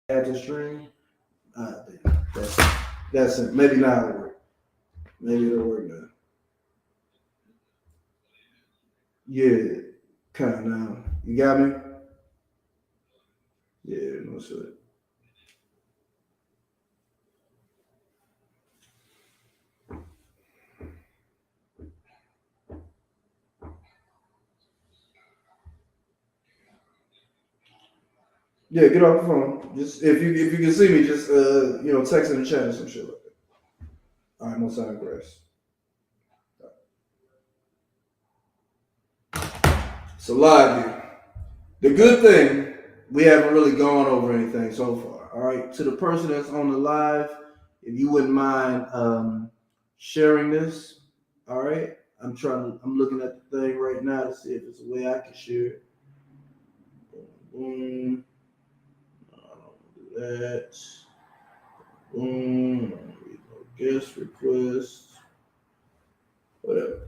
add to stream. That's that's it. Maybe now it'll work. Maybe it'll work now. Yeah, kind of now. You got me? Yeah, no sweat. Yeah, get off the phone. Just if you can see me, just text in the chat or some shit like that. All right, no sign grass. So live here. The good thing, we haven't really gone over anything so far. All right. To the person that's on the live, if you wouldn't mind sharing this, all right. I'm looking at the thing right now to see if it's a way I can share it. Boom. No, I don't want to do that. Boom. Guest request. Whatever.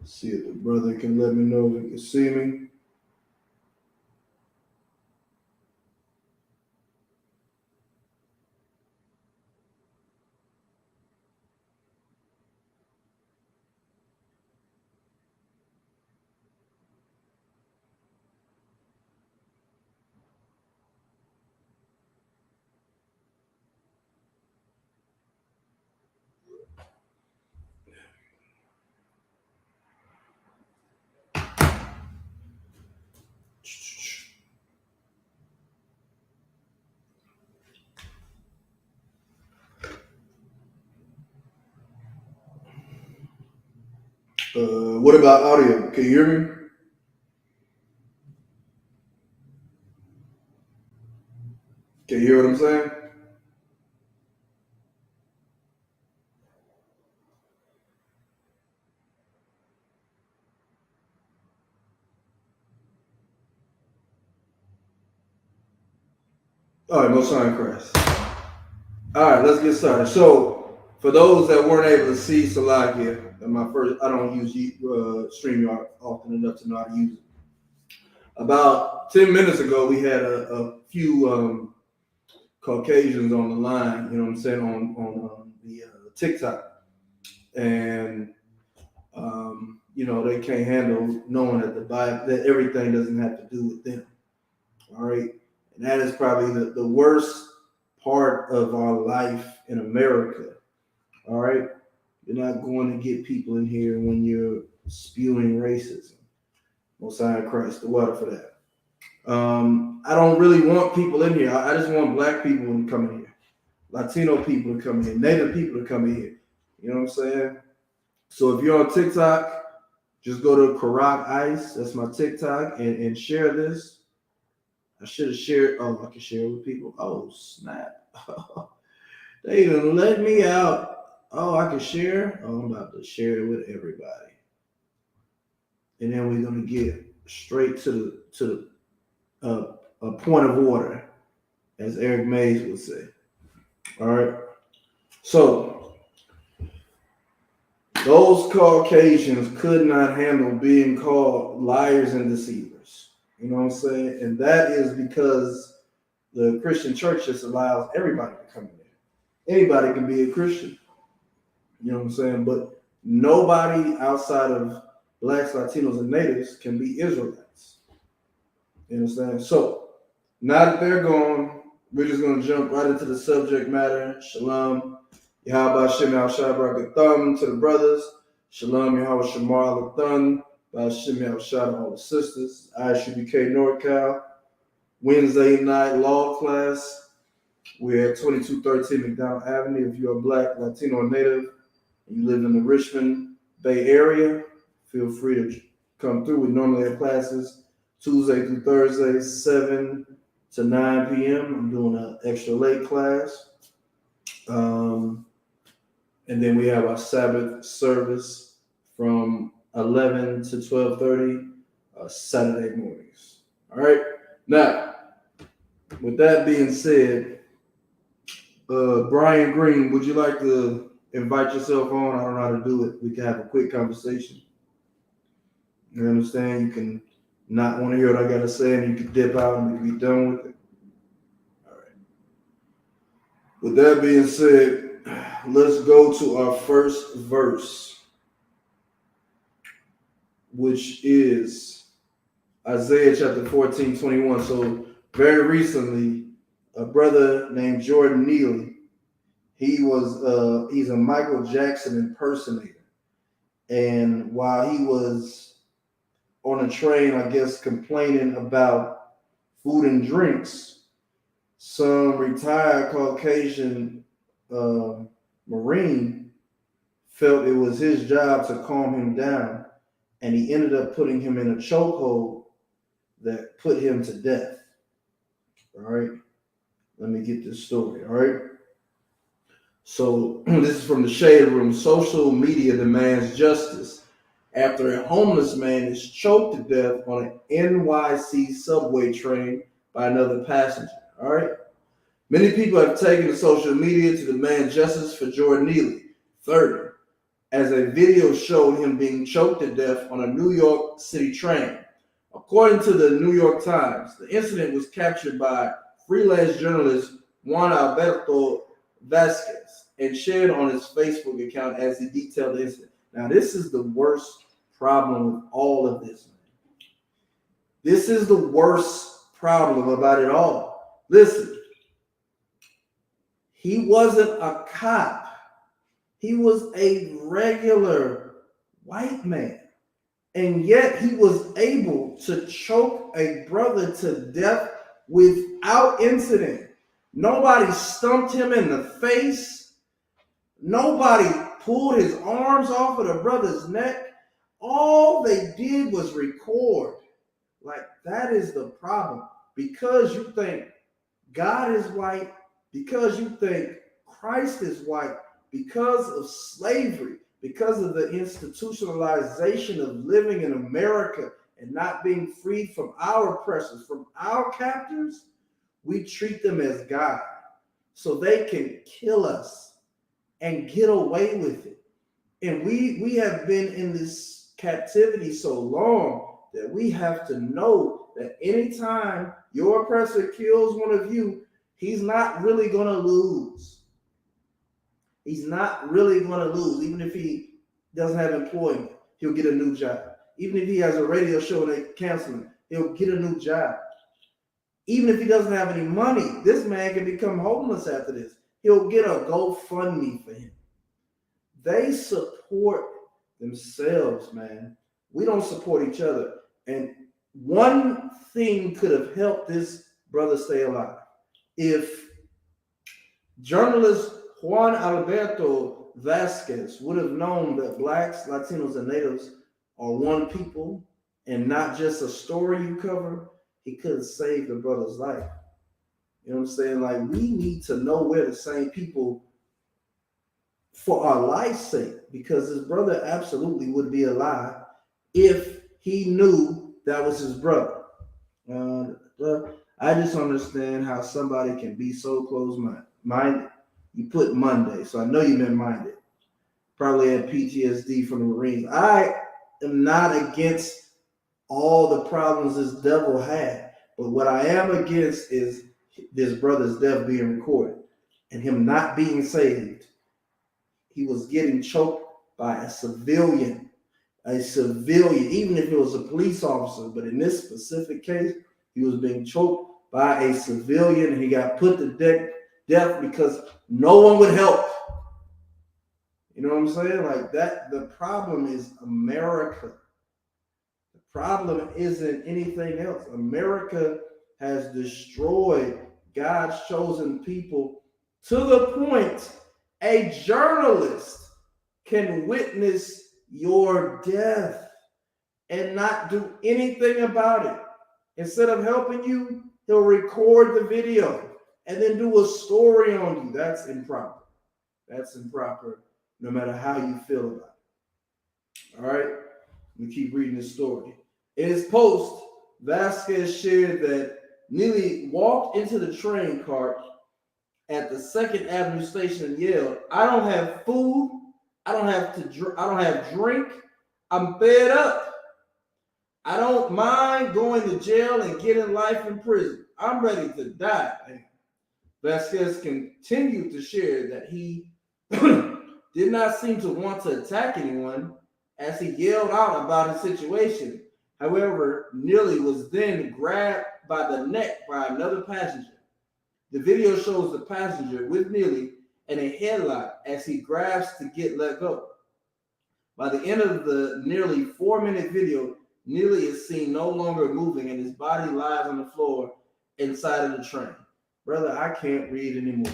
See if the brother can let me know if he can see me. What about audio? Can you hear me? Can you hear what I'm saying? All right, no sign crash. All right, let's get started. So, for those that weren't able to see Salakia, I don't use StreamYard often enough to know how to use it. About 10 minutes ago, we had a few Caucasians on the line, you know what I'm saying, on the TikTok. And, they can't handle knowing that the Bible, that everything doesn't have to do with them. All right. And that is probably the worst part of our life in America. All right. You're not going to get people in here when you're spewing racism. Most High Christ, the water for that. I don't really want people in here. I just want black people to come in here, Latino people to come in here, Native people to come in here. You know what I'm saying? So if you're on TikTok, just go to Karak Ice. That's my TikTok, and share this. I should have shared. Oh, I can share it with people. Oh, snap. They even let me out. Oh, I can share. Oh, I'm about to share it with everybody. And then we're gonna get straight to a point of order, as Eric Mays would say. All right. So those Caucasians could not handle being called liars and deceivers. You know what I'm saying? And that is because the Christian church just allows everybody to come in there. Anybody can be a Christian. You know what I'm saying? But nobody outside of blacks, Latinos, and natives can be Israelites. You understand? So now that they're gone, we're just going to jump right into the subject matter. Shalom. Yahweh Shem Al Shabrak to the brothers. Shalom Yahweh Shamar Lathan. Shem Al Shah all the sisters. I should be K NorCal. Wednesday night law class. We're at 2213 McDonald Avenue. If you're a black, Latino, or native, and you live in the Richmond Bay Area, feel free to come through. We normally have classes Tuesday through Thursday, 7 to 9 p.m. I'm doing an extra late class. And then we have our Sabbath service from 11 to 12:30 Saturday mornings. All right. Now, with that being said, Brian Green, would you like to invite yourself on? I don't know how to do it. We can have a quick conversation. You understand? You can, not want to hear what I got to say, and you can dip out and we can be done with it. All right. With that being said, let's go to our first verse, which is Isaiah chapter 14:21. So very recently, a brother named Jordan Neely, he's a Michael Jackson impersonator. And while he was on a train, I guess, complaining about food and drinks, some retired Caucasian Marine felt it was his job to calm him down, and he ended up putting him in a chokehold that put him to death. All right, let me get this story. All right, so this is from the Shade Room. Social media demands justice after a homeless man is choked to death on an NYC subway train by another passenger. All right. Many people have taken to social media to demand justice for Jordan Neely, 30, as a video showed him being choked to death on a New York City train. According to the New York Times, the incident was captured by freelance journalist Juan Alberto Vasquez and shared on his Facebook account as he detailed the incident. Now, this is the worst problem with all of this. This is the worst problem about it all. Listen, he wasn't a cop. He was a regular white man. And yet he was able to choke a brother to death without incident. Nobody stumped him in the face. Nobody pulled his arms off of the brother's neck. All they did was record. Like, that is the problem. Because you think God is white, because you think Christ is white, because of slavery, because of the institutionalization of living in America and not being freed from our oppressors, from our captors, we treat them as God so they can kill us and get away with it. And we have been in this captivity so long that we have to know that anytime your oppressor kills one of you, he's not really going to lose. He's not really going to lose. Even if he doesn't have employment, he'll get a new job. Even if he has a radio show and they cancel him, he'll get a new job. Even if he doesn't have any money, this man can become homeless after this. He'll get a GoFundMe for him. They support themselves, man. We don't support each other. And one thing could have helped this brother stay alive. If journalist Juan Alberto Vasquez would have known that blacks, Latinos, and natives are one people and not just a story you cover, he could have saved the brother's life. You know what I'm saying? Like, we need to know we're the same people for our life's sake, because his brother absolutely would be alive if he knew that was his brother. I just understand how somebody can be so close-minded. You put Monday, so I know you meant minded. Probably had PTSD from the Marines. I am not against all the problems this devil had, but what I am against is this brother's death being recorded and him not being saved. He was getting choked by a civilian, even if it was a police officer. But in this specific case, he was being choked by a civilian. He got put to death because no one would help. You know what I'm saying? Like that, the problem is America. The problem isn't anything else. America has destroyed God's chosen people to the point a journalist can witness your death and not do anything about it. Instead of helping you, he'll record the video and then do a story on you. That's improper. That's improper, no matter how you feel about it. All right? Let me keep reading this story. In his post, Vasquez shared that Neely walked into the train cart at the 2nd Avenue station and yelled, "I don't have food. I don't have drink. I'm fed up." I don't mind going to jail and getting life in prison. I'm ready to die. Vasquez continued to share that he did not seem to want to attack anyone as he yelled out about his situation. However, Neely was then grabbed by the neck by another passenger. The video shows the passenger with Neely in a headlock as he grabs to get let go. By the end of the nearly 4-minute video, Neely is seen no longer moving and his body lies on the floor inside of the train. Brother, I can't read anymore.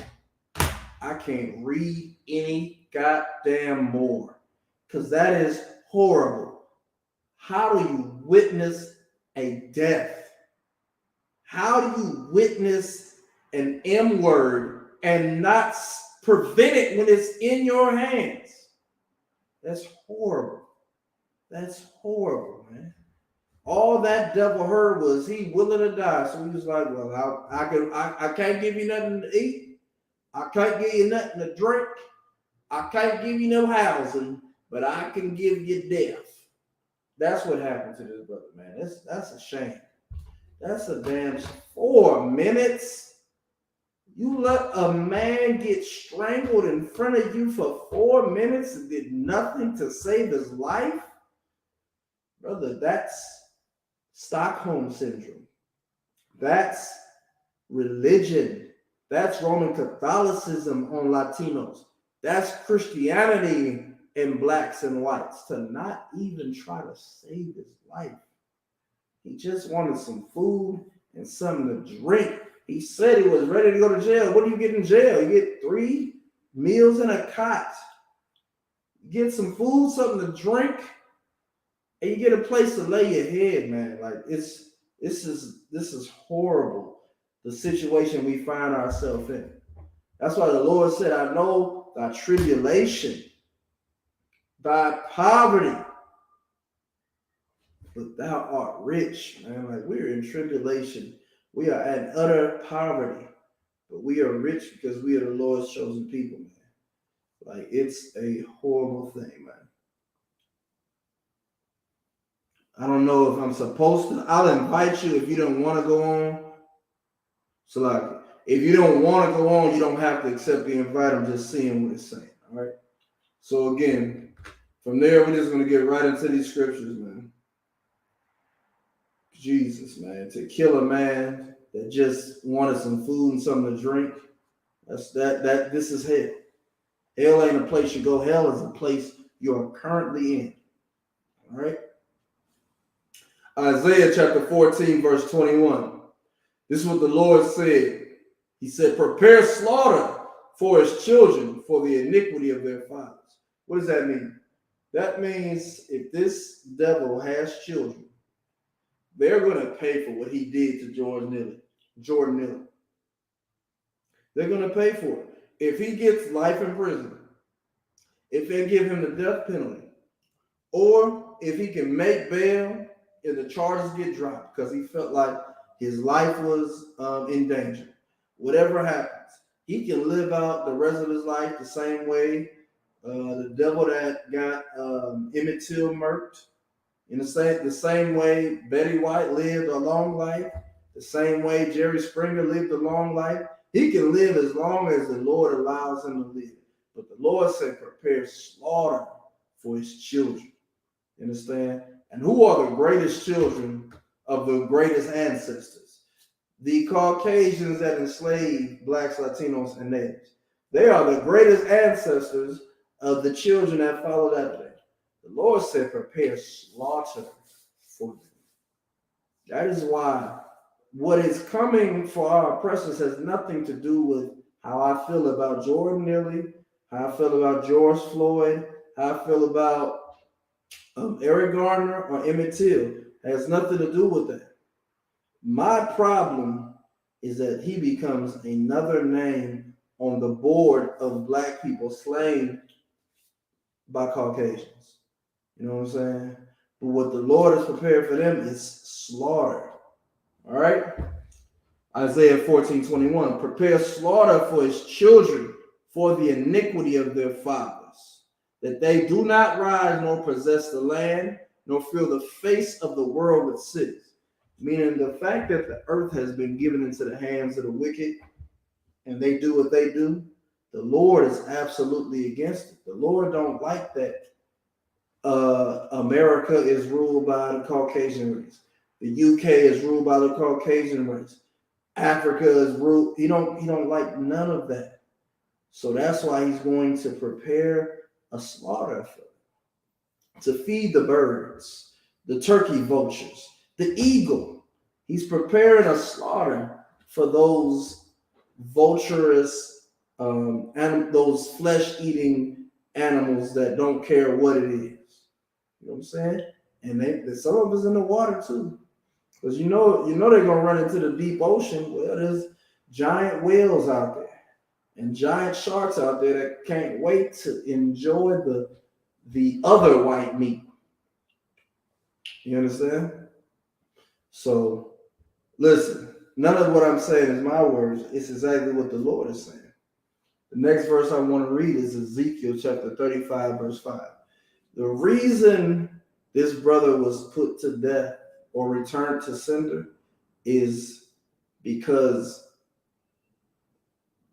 I can't read any goddamn more because that is horrible. How do you witness a death? How do you witness an M word and not prevent it when it's in your hands? That's horrible. That's horrible, man. All that devil heard was he willing to die. So he was like, well, I can't give you nothing to eat. I can't give you nothing to drink. I can't give you no housing, but I can give you death. That's what happened to this brother, man. That's a shame. That's a damn 4 minutes. You let a man get strangled in front of you for 4 minutes and did nothing to save his life? Brother, that's Stockholm Syndrome. That's religion. That's Roman Catholicism on Latinos. That's Christianity in blacks and whites, to not even try to save his life. He just wanted some food and something to drink. He said he was ready to go to jail. What do you get in jail? You get 3 meals and a cot. You get some food, something to drink, and you get a place to lay your head, man. Like this is horrible, the situation we find ourselves in. That's why the Lord said, I know thy tribulation, thy poverty, but thou art rich, man. Like we're in tribulation. We are at utter poverty, but we are rich because we are the Lord's chosen people, man. Like it's a horrible thing, man. I don't know if I'm supposed to. I'll invite you if you don't want to go on. So like, if you don't want to go on, you don't have to accept the invite. I'm just seeing what it's saying. All right. So again, from there, we're just going to get right into these scriptures, man. Jesus, man, to kill a man that just wanted some food and something to drink. This is hell. Hell ain't a place you go. Hell is a place you are currently in. All right. Isaiah chapter 14, verse 21. This is what the Lord said. He said, prepare slaughter for his children for the iniquity of their fathers. What does that mean? That means if this devil has children, they're going to pay for what he did to Jordan Neely. They're going to pay for it. If he gets life in prison, if they give him the death penalty, or if he can make bail and the charges get dropped because he felt like his life was in danger, whatever happens, he can live out the rest of his life the same way the devil that got Emmett Till murked, in the same way Betty White lived a long life, the same way Jerry Springer lived a long life. He can live as long as the Lord allows him to live. But the Lord said, prepare slaughter for his children. You understand? And who are the greatest children of the greatest ancestors? The Caucasians that enslaved blacks, Latinos, and natives. They are the greatest ancestors of the children that followed after them. The Lord said, prepare slaughter for them. That is why what is coming for our oppressors has nothing to do with how I feel about Jordan Neely, how I feel about George Floyd, how I feel about Eric Garner or Emmett Till. It has nothing to do with that. My problem is that he becomes another name on the board of black people slain by Caucasians. You know what I'm saying? But what the Lord has prepared for them is slaughter. All right? Isaiah 14:21. Prepare slaughter for his children for the iniquity of their fathers, that they do not rise nor possess the land, nor fill the face of the world with cities. Meaning the fact that the earth has been given into the hands of the wicked and they do what they do, the Lord is absolutely against it. The Lord don't like that America is ruled by the Caucasian race. The UK is ruled by the Caucasian race. Africa is ruled. He don't like none of that. So that's why he's going to prepare a slaughter for them, to feed the birds, the turkey vultures, the eagle. He's preparing a slaughter for those vulturous and those flesh-eating animals that don't care what it is. You know what I'm saying? And some of us in the water too, because you know they're gonna run into the deep ocean. Well, there's giant whales out there and giant sharks out there that can't wait to enjoy the other white meat. You understand? So listen, none of what I'm saying is my words. It's exactly what the Lord is saying. The next verse I want to read is Ezekiel chapter 35, verse 5. The reason this brother was put to death or returned to sender is because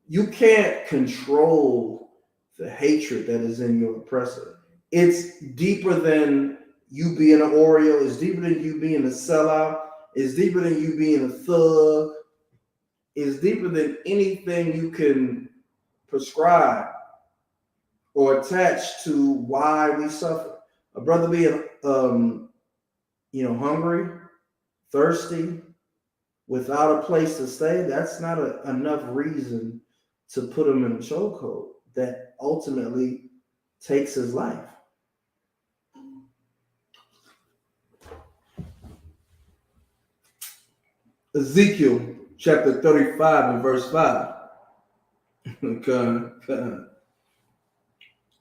you can't control the hatred that is in your oppressor. It's deeper than you being an Oreo. It's deeper than you being a sellout. It's deeper than you being a thug. It's deeper than anything you can prescribe or attach to why we suffer. A brother being, hungry, thirsty, without a place to stay, that's not enough reason to put him in a chokehold that ultimately takes his life. Ezekiel chapter 35 and verse 5.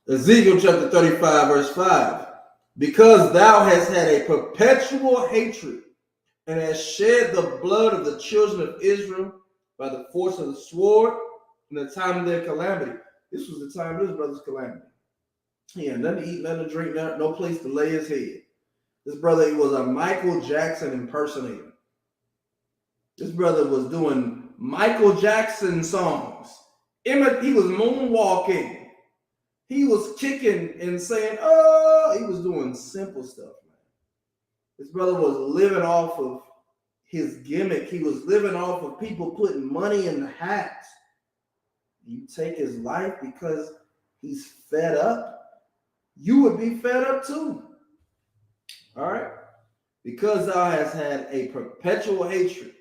Ezekiel chapter 35 verse 5. Because thou hast had a perpetual hatred and hast shed the blood of the children of Israel by the force of the sword in the time of their calamity. This was the time of his brother's calamity. He had nothing to eat, nothing to drink, no place to lay his head. This brother, he was a Michael Jackson impersonator. This brother was doing Michael Jackson songs. He was moonwalking. He was kicking and saying, oh, he was doing simple stuff, man. This brother was living off of his gimmick. He was living off of people putting money in the hats. You take his life because he's fed up. You would be fed up too. All right? Because thou hast had a perpetual hatred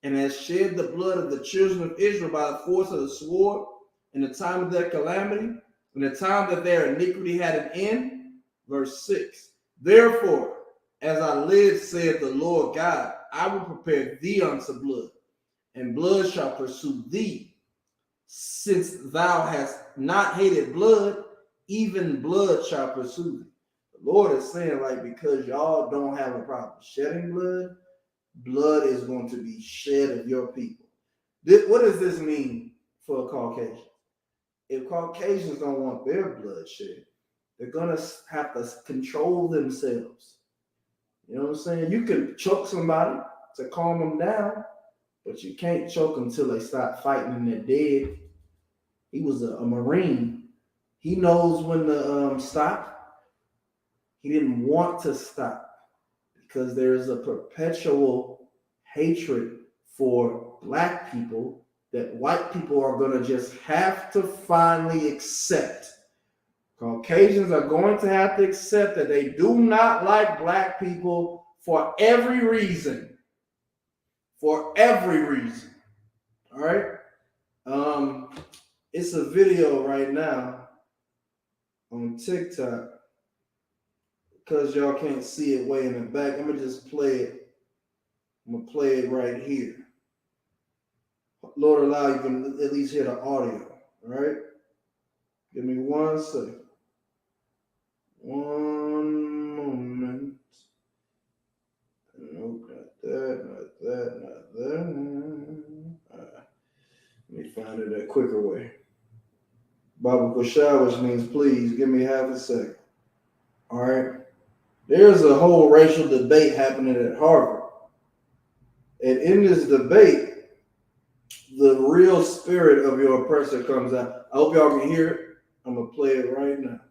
and hast shed the blood of the children of Israel by the force of the sword in the time of their calamity, in the time that their iniquity had an end. Verse 6. Therefore, as I live, saith the Lord God, I will prepare thee unto blood, and blood shall pursue thee. Since thou hast not hated blood, even blood shall pursue thee. The Lord is saying, like, because y'all don't have a problem shedding blood, blood is going to be shed of your people. What does this mean for a Caucasian? If Caucasians don't want their blood shed, they're going to have to control themselves. You know what I'm saying? You can choke somebody to calm them down, but you can't choke them until they stop fighting and they're dead. He was a Marine. He knows when to stop. He didn't want to stop because there's a perpetual hatred for black people that white people are going to just have to finally accept. Caucasians are going to have to accept that they do not like black people for every reason. For every reason. All right? It's a video right now on TikTok. Because y'all can't see it way in the back, I'm going to just play it. I'm going to play it right here. Lord allow you can at least hear the audio. All right? Give me 1 second. One moment. Nope, not that. All right. Let me find it a quicker way. Baba Kushah, which means please give me half a second. All right. There's a whole racial debate happening at Harvard. And in this debate, the real spirit of your oppressor comes out. I hope y'all can hear it. I'm going to play it right now.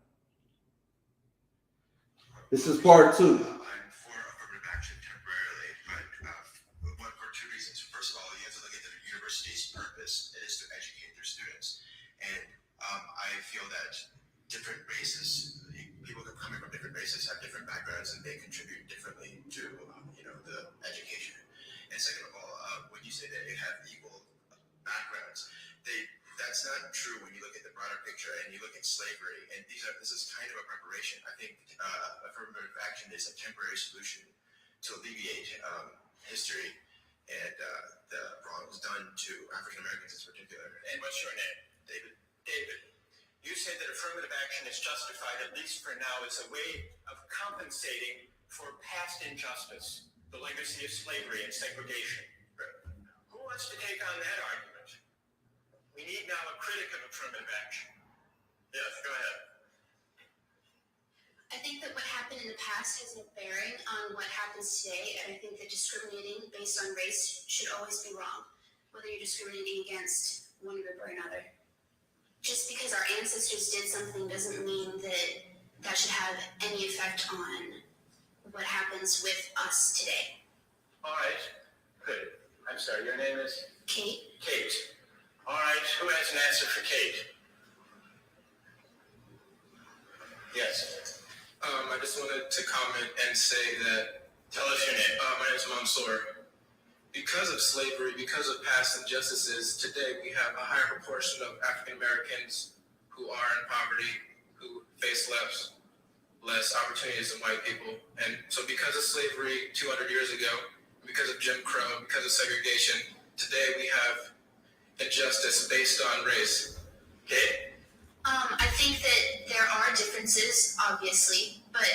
This is part 2. I'm for affirmative action temporarily, but for 2 reasons. First of all, you have to look at the university's purpose. It is to educate their students. And I feel that different races, people coming from different races have different backgrounds and they contribute differently to the education. And second of all, when you say that they have equal backgrounds, that's not true when you look at the broader picture and you look at slavery. And this is kind of a preparation. I think affirmative action is a temporary solution to alleviate history and the wrongs done to African Americans in particular. And what's your name? David. David, you said that affirmative action is justified, at least for now, as a way of compensating for past injustice, the legacy of slavery and segregation. Right. Who wants to take on that argument? We need now a critic of affirmative action. Yes, go ahead. I think that what happened in the past has no bearing on what happens today, and I think that discriminating based on race should always be wrong, whether you're discriminating against one group or another. Just because our ancestors did something doesn't mean that should have any effect on what happens with us today. All right, good. I'm sorry, your name is? Kate. Kate. All right, who has an answer for Kate? Yes. I just wanted to comment and say that, Tell us your name. my name is Mansour. Because of slavery, because of past injustices, today we have a higher proportion of African Americans who are in poverty, who face less opportunities than white people. And so because of slavery 200 years ago, because of Jim Crow, because of segregation, today we have injustice based on race. Okay. I think that there are differences, obviously, but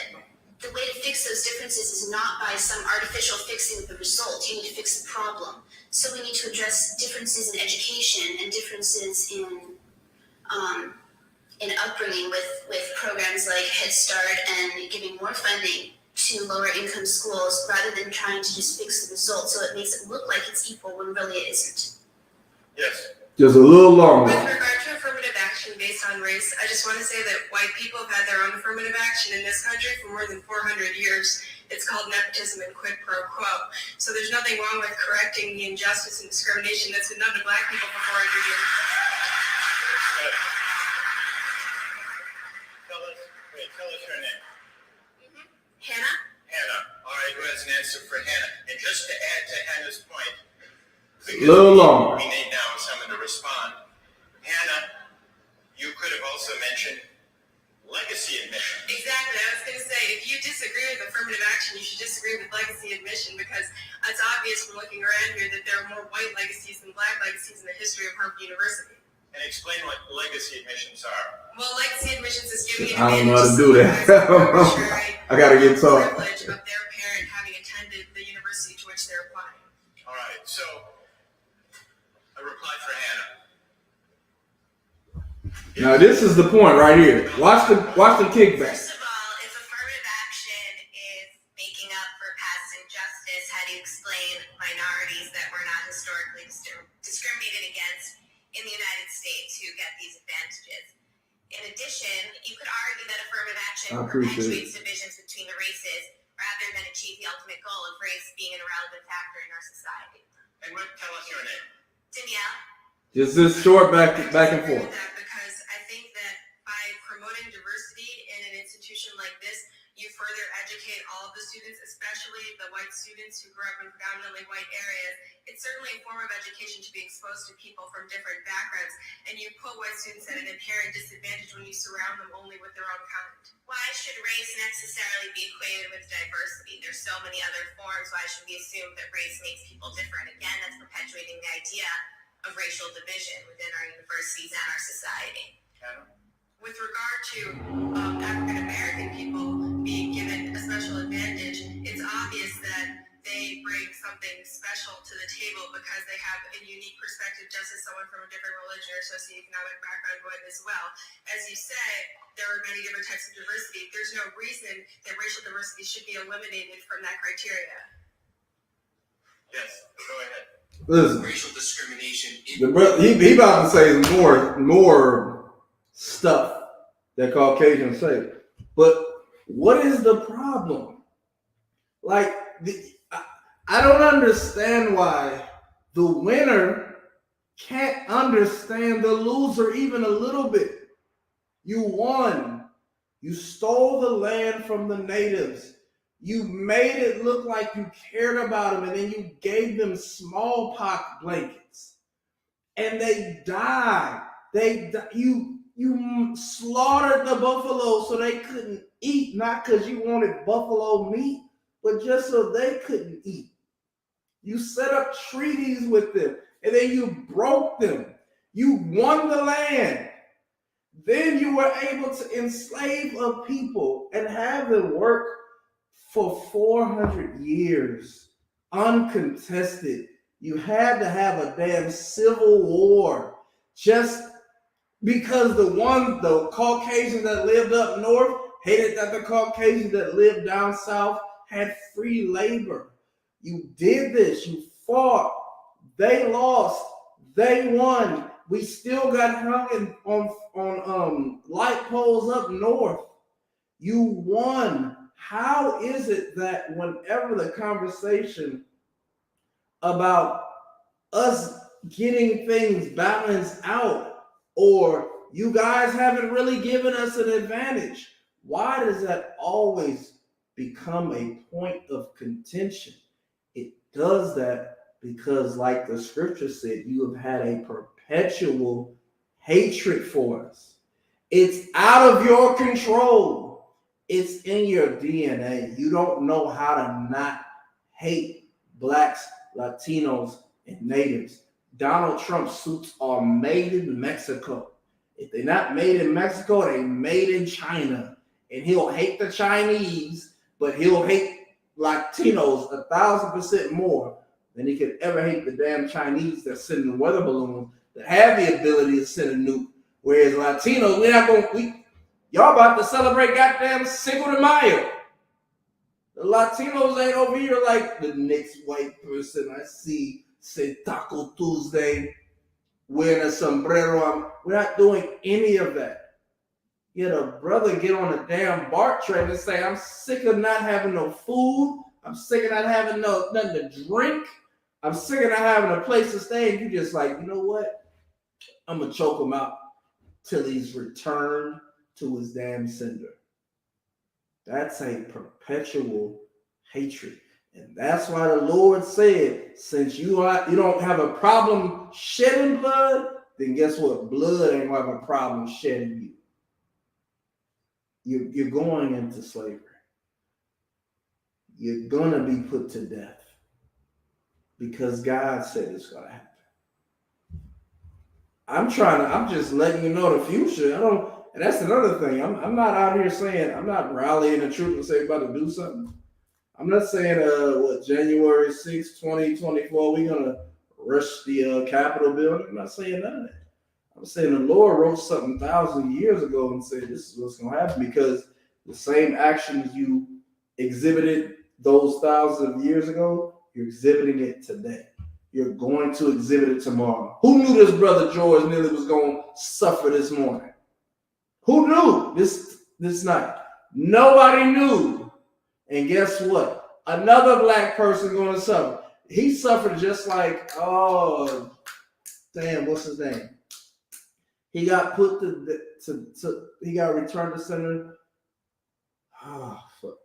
the way to fix those differences is not by some artificial fixing of the result. You need to fix the problem. So we need to address differences in education and differences in upbringing with programs like Head Start and giving more funding to lower income schools rather than trying to just fix the result so it makes it look like it's equal when really it isn't. Yes. Just a little longer. With regard to affirmative action based on race, I just want to say that white people have had their own affirmative action in this country for more than 400 years. It's called nepotism and quid pro quo. So there's nothing wrong with correcting the injustice and discrimination that's been done to black people for 400 years. Tell us your name. Hannah? Hannah. All right, who has an answer for Hannah? And just to add to Hannah's point, Little longer. we need now someone to respond. Hannah, you could have also mentioned legacy admission. Exactly. I was going to say, if you disagree with affirmative action, you should disagree with legacy admission because it's obvious from looking around here that there are more white legacies than black legacies in the history of Harvard University. And explain what legacy admissions are. Well, legacy admissions is giving an I don't know how to advantage do that. I gotta get taught. privilege of their parent having attended the university to which they're applying. All right, so a reply for Hannah. Now this is the point right here. Watch the kickback. First of all, if affirmative action is making up for past injustice, how do you explain minorities that were not historically discriminated against in the United States who get these advantages? In addition, you could argue that affirmative action perpetuates divisions between the races rather than achieve the ultimate goal of race being an irrelevant factor in our society. And tell us your name. Danielle? Just this short back and I agree forth. with that because I think that by promoting diversity in an institution like this, you further educate all of the students, especially the white students who grew up in predominantly white areas. It's certainly a form of education to be exposed to people from different backgrounds, and you put white students at an inherent disadvantage when you surround them only with their own kind. Why should race necessarily be equated with diversity? There's so many other forms. Why should we assume that race makes people different? Again, that's perpetuating the idea of racial division within our universities and our society. Hannah? With regard to African American people being given a special advantage, it's obvious that they bring something special to the table because they have a unique perspective, just as someone from a different religion or socioeconomic background would as well. As you said, there are many different types of diversity. There's no reason that racial diversity should be eliminated from that criteria. Yes, go ahead. Listen, Racial discrimination. the brother, he about to say more stuff that Caucasians say. But what is the problem? Like, I don't understand why the winner can't understand the loser even a little bit. You won. You stole the land from the natives. You made it look like you cared about them, and then you gave them smallpox blankets, and they died. You slaughtered the buffalo so they couldn't eat, not because you wanted buffalo meat, but just so they couldn't eat. You set up treaties with them, and then you broke them. You won the land. Then you were able to enslave a people and have them work for 400 years, uncontested. You had to have a damn civil war just because the Caucasians that lived up north hated that the Caucasians that lived down south had free labor. You did this. You fought. They lost. They won. We still got hung on light poles up north. You won. How is it that whenever the conversation about us getting things balanced out, or you guys haven't really given us an advantage, why does that always become a point of contention? It does that because, like the scripture said, you have had a perpetual hatred for us. It's out of your control. It's in your DNA. You don't know how to not hate blacks, Latinos, and natives. Donald Trump's suits are made in Mexico. If they're not made in Mexico, they're made in China. And he'll hate the Chinese, but he'll hate Latinos 1,000% more than he could ever hate the damn Chinese that send the weather balloons that have the ability to send a nuke. Whereas Latinos, y'all about to celebrate goddamn Cinco de Mayo. The Latinos ain't over here like the next white person I see say Taco Tuesday, wearing a sombrero. We're not doing any of that. Yet a brother get on a damn BART train and say, I'm sick of not having no food. I'm sick of not having nothing to drink. I'm sick of not having a place to stay. And you just like, you know what? I'm going to choke him out till he's returned to his damn sender. That's a perpetual hatred. And that's why the Lord said, since you don't have a problem shedding blood, then guess what? Blood ain't gonna have a problem shedding you. You're going into slavery. You're gonna be put to death because God said it's gonna happen. I'm just letting you know the future. And that's another thing. I'm not out here saying, I'm not rallying the troops and saying about to do something. I'm not saying January 6, 2024, we're gonna rush the Capitol building. I'm not saying none of that. I'm saying the Lord wrote something 1,000 years ago and said this is what's gonna happen, because the same actions you exhibited those thousands of years ago, you're exhibiting it today. You're going to exhibit it tomorrow. Who knew this brother George Neely was going to suffer this morning? Who knew this night? Nobody knew. And guess what? Another black person going to suffer. He suffered just like, what's his name? He got put he got returned to center.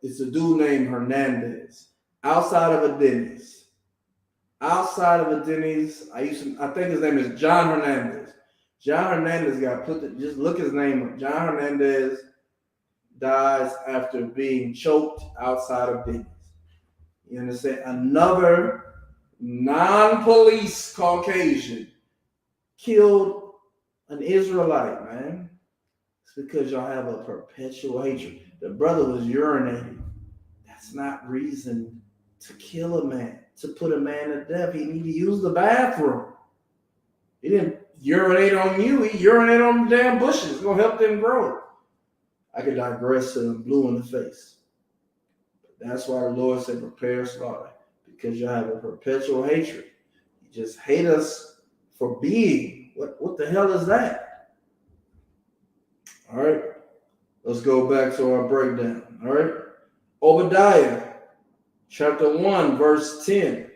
It's a dude named Hernandez. Outside of a Denny's. I think his name is John Hernandez. John Hernandez got just look his name up. John Hernandez dies after being choked outside of Denny's. You understand? Another non-police Caucasian killed an Israelite, man. It's because y'all have a perpetual hatred. The brother was urinating. That's not reason to kill a man, to put a man to death. He needed to use the bathroom. He didn't urinate on you. He urinated on the damn bushes. It's going to help them grow. I could digress to them blue in the face. But that's why the Lord said, prepare slaughter, because you have a perpetual hatred. You just hate us for being. What the hell is that? All right. Let's go back to our breakdown. All right. Obadiah, chapter 1, verse 10.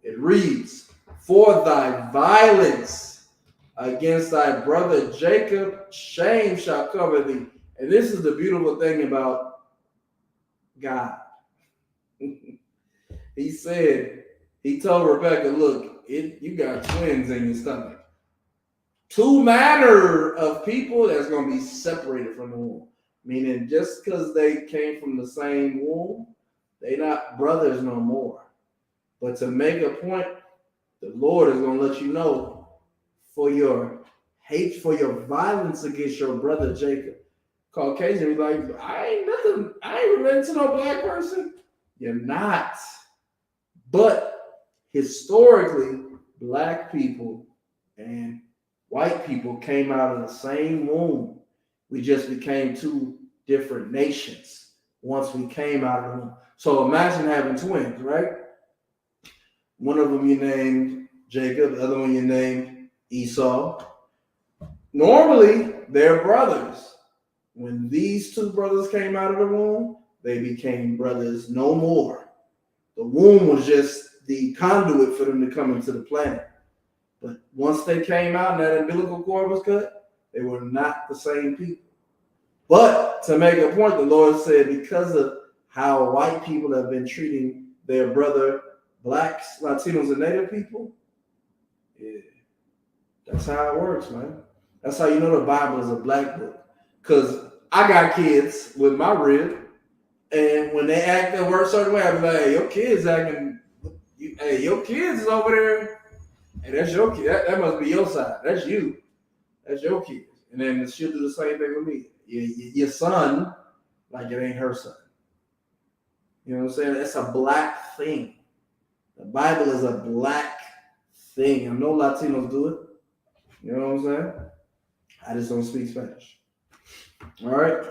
It reads, for thy violence against thy brother Jacob, shame shall cover thee. And this is the beautiful thing about God. He said, he told Rebecca, look, you got twins in your stomach. Two manner of people that's going to be separated from the womb. Meaning just because they came from the same womb, they not brothers no more. But to make a point, the Lord is going to let you know, for your hate, for your violence against your brother Jacob. Caucasian be like, I ain't related to no black person. You're not. But historically, black people and white people came out of the same womb. We just became two different nations once we came out of the womb. So imagine having twins, right? One of them you named Jacob, the other one you named Esau. Normally, they're brothers. When these two brothers came out of the womb, they became brothers no more. The womb was just the conduit for them to come into the planet. But once they came out and that umbilical cord was cut, they were not the same people. But to make a point, the Lord said, because of how white people have been treating their brother blacks, Latinos, and Native people, yeah, that's how it works, man. That's how you know the Bible is a black book. Because I got kids with my rib, and when they act and work a certain way, I be like, hey, your kids acting, hey, your kids is over there, and that's your kid. That must be your side. That's you. That's your kids. And then she'll do the same thing with me. Your son, like it ain't her son. You know what I'm saying? It's a black thing. The Bible is a black thing. I know Latinos do it. You know what I'm saying? I just don't speak Spanish. All right.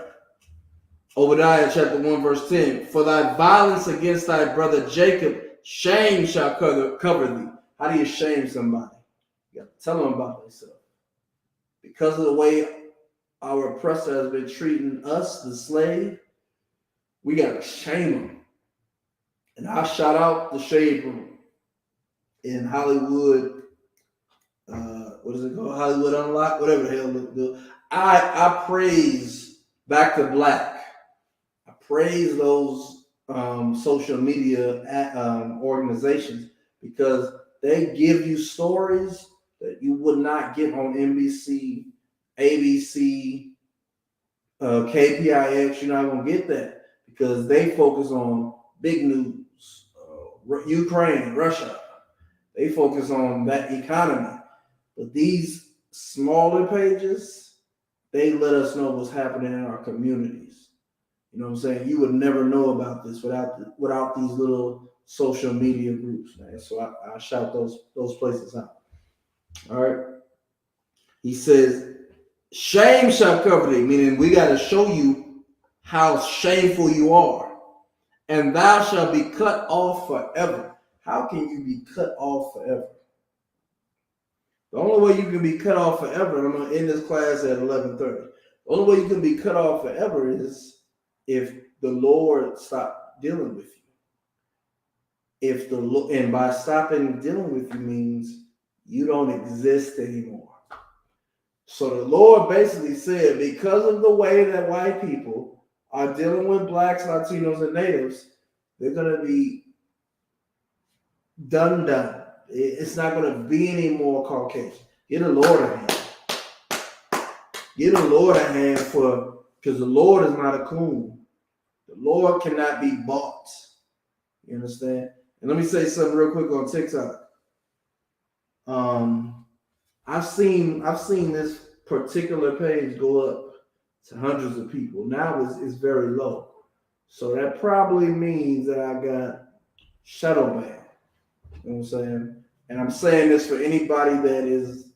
Obadiah chapter 1, verse 10. For thy violence against thy brother Jacob, shame shall cover thee. How do you shame somebody? You got to tell them about themselves. Because of the way our oppressor has been treating us, the slave, we got to shame them. And I shout out the Shade Room in Hollywood. What is it called? Hollywood Unlocked? Whatever the hell it do. I praise Back to Black. I praise those social media organizations because they give you stories that you would not get on NBC, ABC, KPIX. You're not going to get that because they focus on big news, Ukraine, Russia. They focus on that economy. But these smaller pages, they let us know what's happening in our communities. You know what I'm saying? You would never know about this without these little social media groups, man. So I shout those places out. All right. He says, shame shall cover thee, meaning we got to show you how shameful you are. And thou shalt be cut off forever. How can you be cut off forever? The only way you can be cut off forever, and I'm going to end this class at 11:30. The only way you can be cut off forever is if the Lord stopped dealing with you. And by stopping dealing with you means you don't exist anymore. So the Lord basically said, because of the way that white people are dealing with blacks, Latinos, and natives, they're going to be done. It's not going to be any more Caucasian. Get the Lord a hand. Get the Lord a hand because the Lord is not a coon. The Lord cannot be bought. You understand? And let me say something real quick on TikTok. I've seen this particular page go up to hundreds of people. Now it's very low. So that probably means that I got shadow banned. You know what I'm saying? And I'm saying this for anybody that is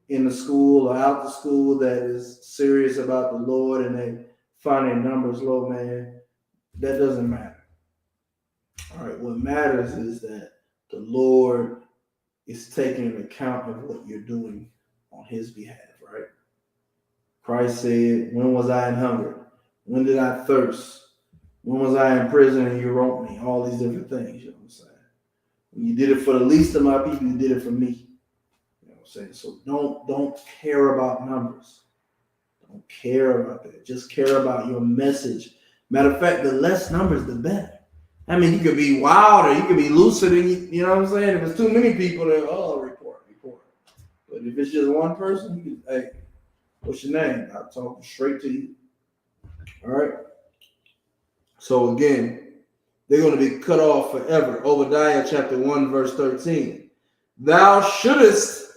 in the school or out the school that is serious about the Lord and they find their numbers low, man. That doesn't matter. All right. What matters is that the Lord is taking an account of what you're doing on his behalf, right? Christ said, when was I in hunger? When did I thirst? When was I in prison and you wrote me? All these different things, you know what I'm saying? When you did it for the least of my people, you did it for me. You know what I'm saying? So don't care about numbers. Don't care about that. Just care about your message. Matter of fact, the less numbers, the better. I mean, you could be wild or you could be lucid, and you know what I'm saying? If it's too many people, then report. But if it's just one person, you can, hey, what's your name? I'll talk straight to you. All right. So again, they're going to be cut off forever. Obadiah chapter 1, verse 13. Thou shouldest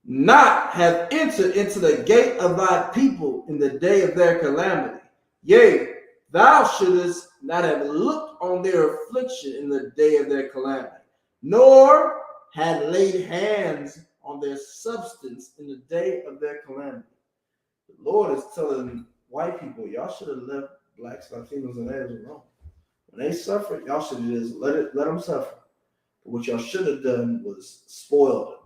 not have entered into the gate of thy people in the day of their calamity. Yea, thou shouldest not have looked on their affliction in the day of their calamity, nor had laid hands on their substance in the day of their calamity. The Lord is telling white people, y'all should have left blacks, Latinos, and Asians alone. When they suffer, y'all should have just let them suffer. But what y'all should have done was spoil them.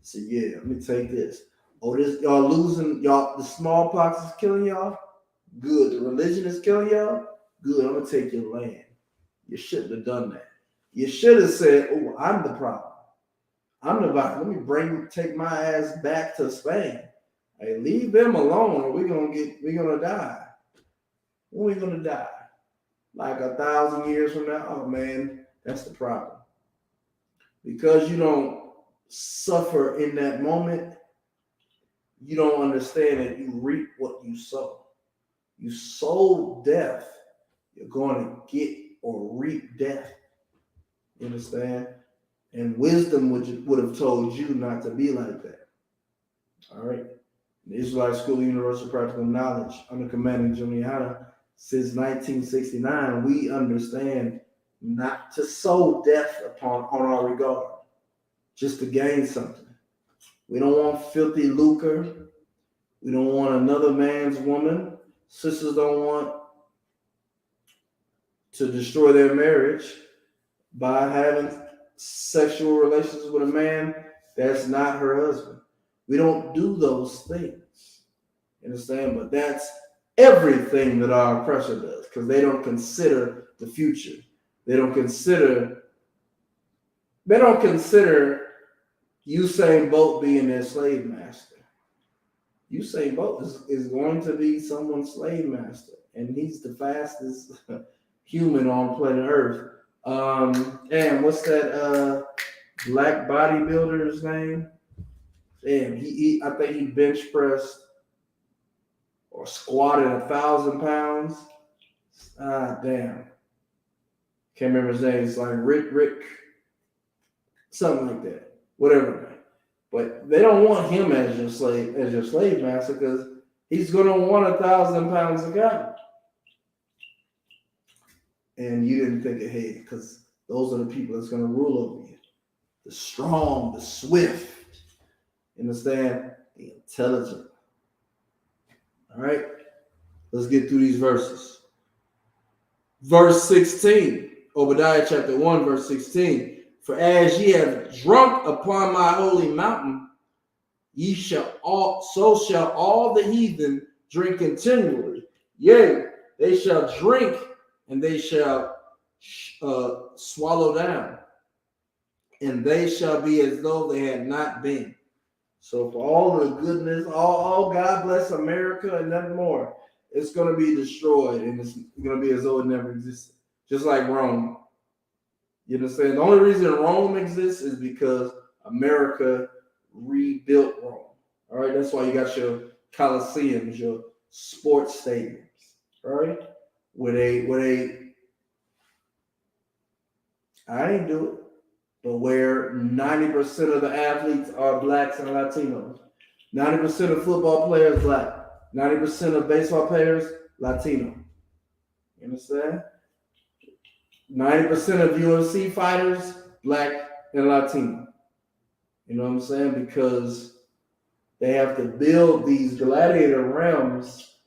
So yeah, let me take this. Oh, this y'all losing y'all. The smallpox is killing y'all. Good. The religion is killing y'all. Good. I'm gonna take your land. You shouldn't have done that. You should have said, "Oh, I'm the problem. I'm the virus. Let me take my ass back to Spain. Hey, leave them alone, or we're gonna die. When we gonna die? Like 1,000 years from now? Oh man, that's the problem. Because you don't suffer in that moment, you don't understand that you reap what you sow. You sow death, you're going to get or reap death. You understand? And wisdom would have told you not to be like that. All right. The Israelite School of Universal Practical Knowledge under commanding Juliana since 1969, we understand not to sow death on our regard, just to gain something. We don't want filthy lucre. We don't want another man's woman. Sisters don't want to destroy their marriage by having sexual relations with a man that's not her husband. We don't do those things. You understand? But that's everything that our oppressor does, because they don't consider the future. They don't consider Usain Bolt being their slave master. Usain Bolt is going to be someone's slave master, and he's the fastest human on planet Earth. And what's that black bodybuilder's name? Damn, I think he bench pressed or squatted 1,000 pounds. Damn. Can't remember his name. It's like Rick, something like that. Whatever. But they don't want him as your slave master, because he's gonna want 1,000 pounds of God. And you didn't think ahead, because those are the people that's gonna rule over you. The strong, the swift, understand? The intelligent. All right, let's get through these verses. Verse 16, Obadiah chapter 1, verse 16. For as ye have drunk upon my holy mountain, so shall all the heathen drink continually. Yea, they shall drink and they shall swallow down, and they shall be as though they had not been. So for all the goodness, all God bless America and nothing more, it's going to be destroyed, and it's going to be as though it never existed. Just like Rome. You understand? The only reason Rome exists is because America rebuilt Rome. All right, that's why you got your Colosseums, your sports stadiums. All right, I ain't do it, but where 90% of the athletes are blacks and Latinos, 90% of football players black, 90% of baseball players Latino. You understand? 90% of UFC fighters, black and Latino. You know what I'm saying? Because they have to build these gladiator realms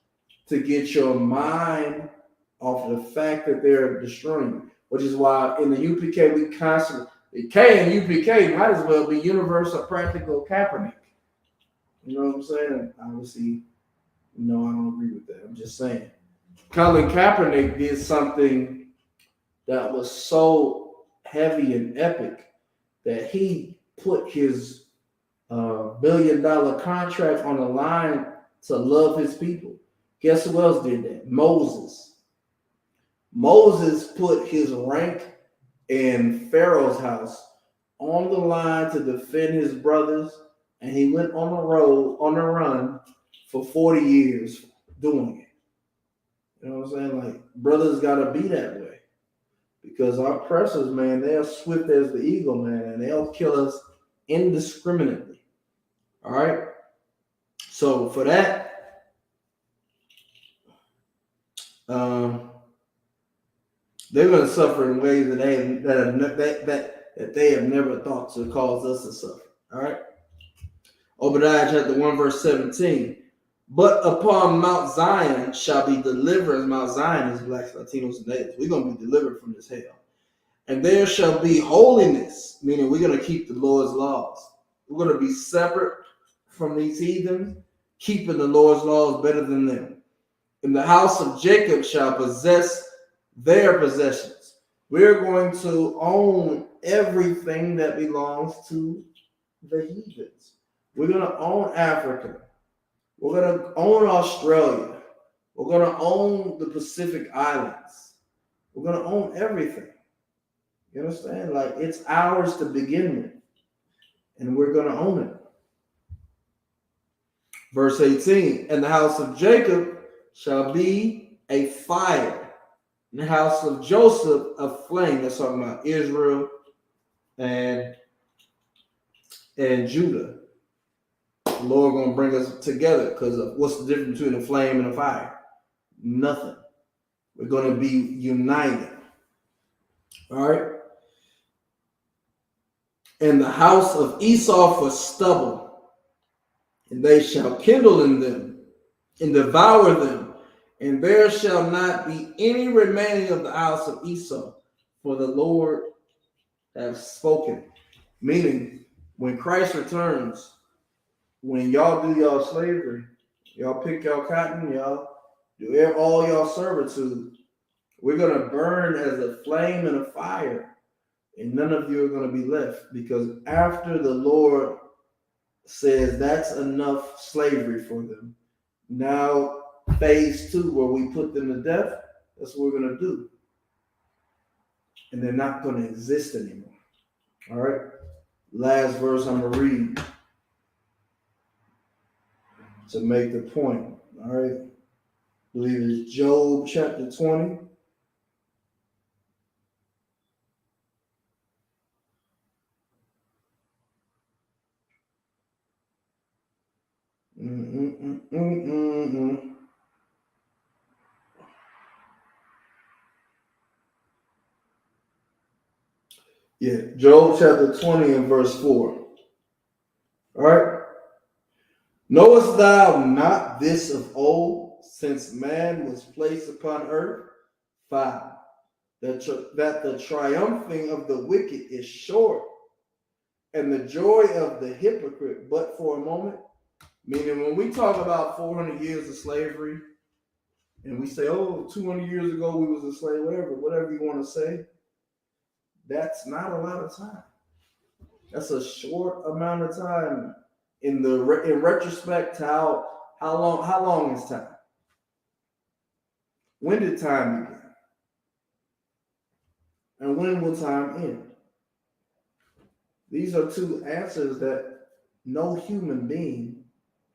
to get your mind off of the fact that they're destroying you. Which is why in the UPK we constantly K and UPK might as well be universal practical Kaepernick. You know what I'm saying? Obviously, no, I don't agree with that. I'm just saying. Colin Kaepernick did something that was so heavy and epic that he put his $1 billion contract on the line to love his people. Guess who else did that? Moses. Moses put his rank in Pharaoh's house on the line to defend his brothers, and he went on the run for 40 years doing it. You know what I'm saying? Like, brothers gotta be that way. Because our oppressors, man, they're swift as the eagle, man, and they'll kill us indiscriminately. All right? So for that, they're going to suffer in ways that they have never thought to cause us to suffer. All right? Obadiah chapter 1, verse 17. But upon Mount Zion shall be deliverance. Mount Zion is blacks, Latinos, and natives. We're going to be delivered from this hell. And there shall be holiness, meaning we're going to keep the Lord's laws. We're going to be separate from these heathens, keeping the Lord's laws better than them. And the house of Jacob shall possess their possessions. We're going to own everything that belongs to the heathens. We're going to own Africa. We're going to own Australia. We're going to own the Pacific Islands. We're going to own everything. You understand? Like, it's ours to begin with. And we're going to own it. Verse 18, and the house of Jacob shall be a fire, and the house of Joseph a flame. That's talking about Israel and Judah. The Lord going to bring us together, because what's the difference between a flame and a fire? Nothing. We're going to be united. All right? And the house of Esau for stubble, and they shall kindle in them and devour them, and there shall not be any remaining of the house of Esau, for the Lord has spoken. Meaning, when Christ returns, when y'all do y'all slavery, y'all pick y'all cotton, y'all do all y'all servitude, we're going to burn as a flame and a fire, and none of you are going to be left, because after the Lord says that's enough slavery for them, now phase 2, where we put them to death, that's what we're going to do. And they're not going to exist anymore. All right? Last verse I'm going to read to make the point. All right? I believe it's Job chapter 20. Yeah, Job chapter 20 and verse 4. All right. Knowest thou not this of old, since man was placed upon earth? 5. That the triumphing of the wicked is short, and the joy of the hypocrite but for a moment. Meaning, when we talk about 400 years of slavery, and we say, oh, 200 years ago we was a slave, whatever you want to say, that's not a lot of time. That's a short amount of time in retrospect to how long is time? When did time begin? And when will time end? These are two answers that no human being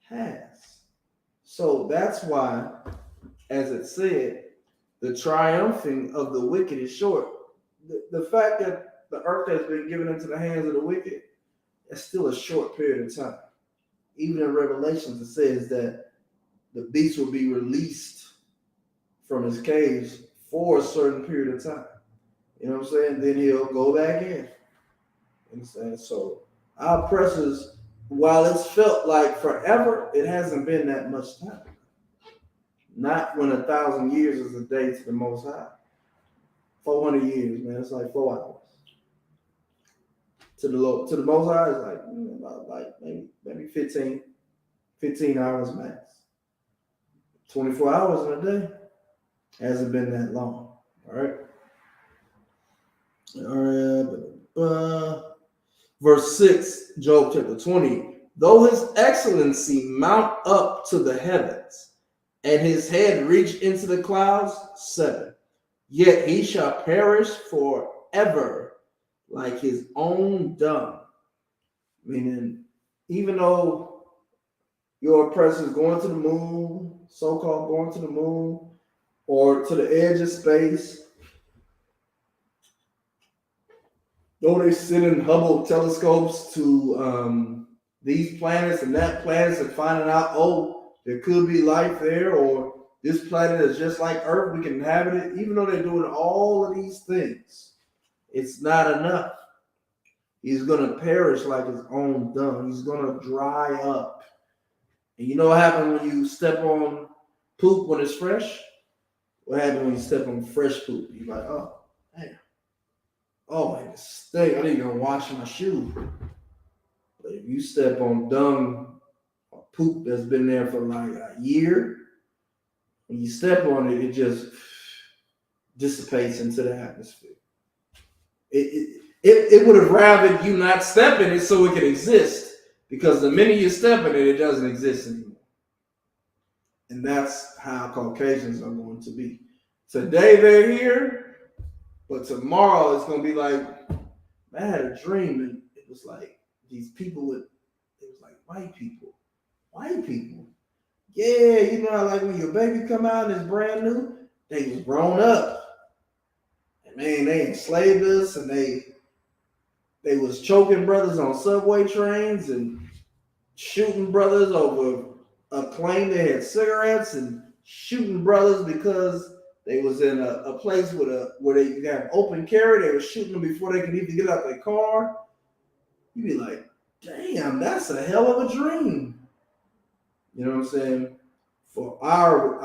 has. So that's why, as it said, the triumphing of the wicked is short. The fact that the earth has been given into the hands of the wicked, it's still a short period of time. Even in Revelations, it says that the beast will be released from his caves for a certain period of time. You know what I'm saying? Then he'll go back in. You understand? So our oppressors, while it's felt like forever, it hasn't been that much time. Not when 1,000 years is a day to the Most High. 400 years, man. It's like 4 hours. To the Most High, it's like about like maybe 15 hours max. 24 hours in a day hasn't been that long. All right. Verse 6, Job chapter 20. Though his excellency mount up to the heavens, and his head reach into the clouds, 7. Yet he shall perish forever like his own dung. Meaning, even though your oppressor is going to the moon, so-called going to the moon, or to the edge of space, though they sit in Hubble telescopes to these planets and that planets and finding out, oh, there could be life there, or this planet is just like Earth, we can inhabit it. Even though they're doing all of these things, it's not enough. He's going to perish like his own dung. He's going to dry up. And you know what happens when you step on poop when it's fresh? What happens when you step on fresh poop? You're like, oh, man. Oh, man, it's stink. I need to go wash my shoe. But if you step on dung or poop that's been there for like a year, when you step on it, it just dissipates into the atmosphere. It would have rather you not step in it so it could exist, because the minute you step in it, it doesn't exist anymore. And that's how Caucasians are going to be. Today they're here, but tomorrow it's going to be like, I had a dream, and it was like these people it was like white people. White people. Yeah, you know how like when your baby come out and it's brand new, they was grown up. And man, they enslaved us, and they was choking brothers on subway trains and shooting brothers over a claim they had cigarettes, and shooting brothers because they was in a place where they could have open carry. They were shooting them before they could even get out their car. You'd be like, damn, that's a hell of a dream. You know what I'm saying? For our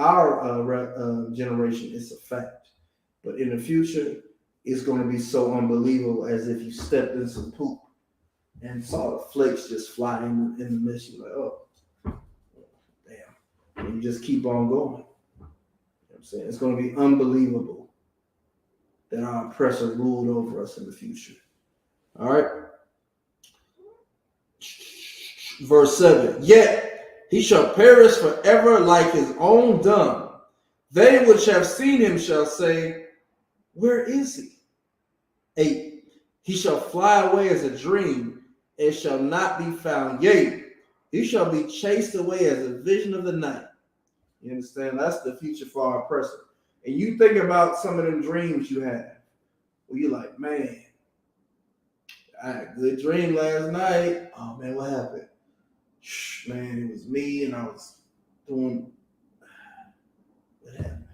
generation, it's a fact. But in the future, it's going to be so unbelievable, as if you stepped in some poop and saw the flakes just fly in the mist. You're like, oh, damn. And you just keep on going. You know what I'm saying? It's going to be unbelievable that our oppressor ruled over us in the future. All right? Verse 7. Yet he shall perish forever like his own dung. They which have seen him shall say, where is he? 8. He shall fly away as a dream, and shall not be found. Yea, he shall be chased away as a vision of the night. You understand? That's the future for our oppressor. And you think about some of them dreams you have, where you're like, man, I had a good dream last night. Oh man, what happened? Man, it was me, and I was doing what happened?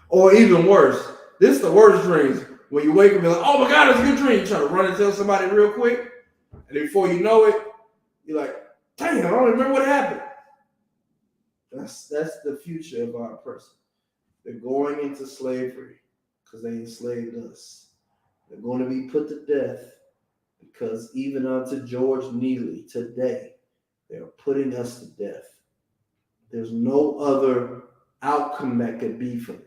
Or even worse, this is the worst dreams. When you wake up and be like, oh my God, it's a good dream. You try to run and tell somebody real quick, and before you know it, you're like, dang, I don't remember what happened. That's the future of our oppressor. They're going into slavery because they enslaved us. They're going to be put to death because even unto George Neely today, they're putting us to death. There's no other outcome that could be for them.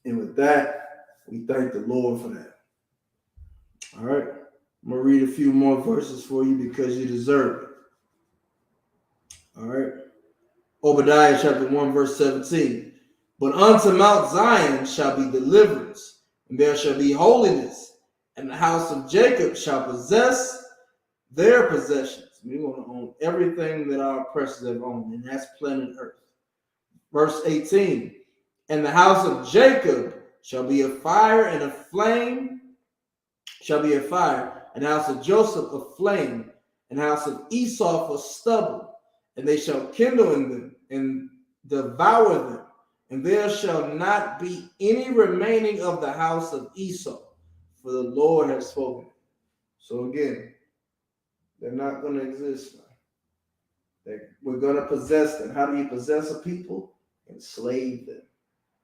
And with that, we thank the Lord for that. All right. I'm going to read a few more verses for you because you deserve it. All right. Obadiah chapter 1, verse 17. But unto Mount Zion shall be deliverance, and there shall be holiness, and the house of Jacob shall possess their possessions. We want to own everything that our oppressors have owned, and that's planet Earth. Verse 18. And the house of Jacob shall be a fire, and a flame shall be a fire, and the house of Joseph a flame, and the house of Esau a stubble, and they shall kindle in them and devour them, And there shall not be any remaining of the house of Esau, for the Lord has spoken. So again, they're not going to exist now. We're going to possess them. How do you possess a people? Enslave them.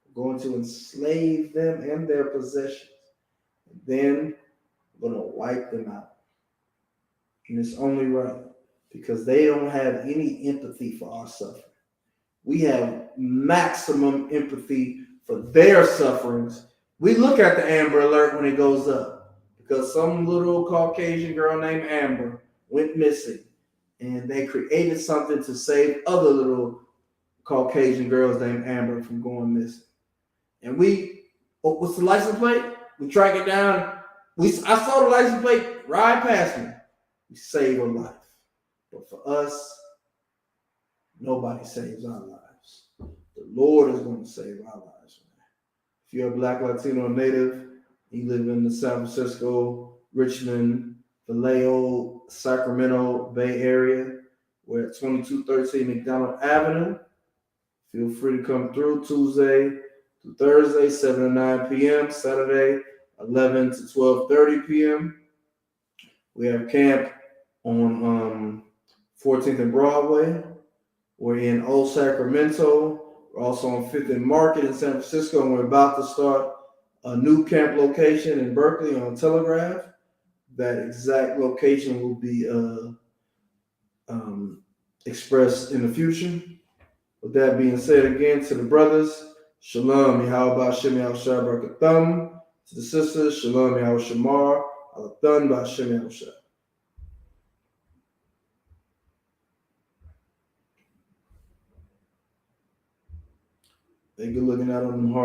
We're going to enslave them and their possessions. And then we're going to wipe them out. And it's only right because they don't have any empathy for our suffering. We have maximum empathy for their sufferings. We look at the Amber Alert when it goes up because some little Caucasian girl named Amber went missing, and they created something to save other little Caucasian girls named Amber from going missing. And what's the license plate? We track it down. I saw the license plate ride past me. We save a life. But for us, nobody saves our lives. The Lord is going to save our lives. If you're a Black, Latino, native, you live in the San Francisco, Richmond, Vallejo, Sacramento Bay Area, we're at 2213 McDonald Avenue. Feel free to come through Tuesday to Thursday, 7 to 9 p.m., Saturday, 11 to 12:30 p.m. We have camp on 14th and Broadway. We're in Old Sacramento. We're also on 5th and Market in San Francisco, and we're about to start a new camp location in Berkeley on Telegraph. That exact location will be expressed in the future. With that being said, again, to the brothers, Shalom, Yahweh Shem Yahushua Barakatham. To the sisters, Shalom, Yahweh Shamar, Alathan Ba'Shem Yahushua. They good looking out on them hard.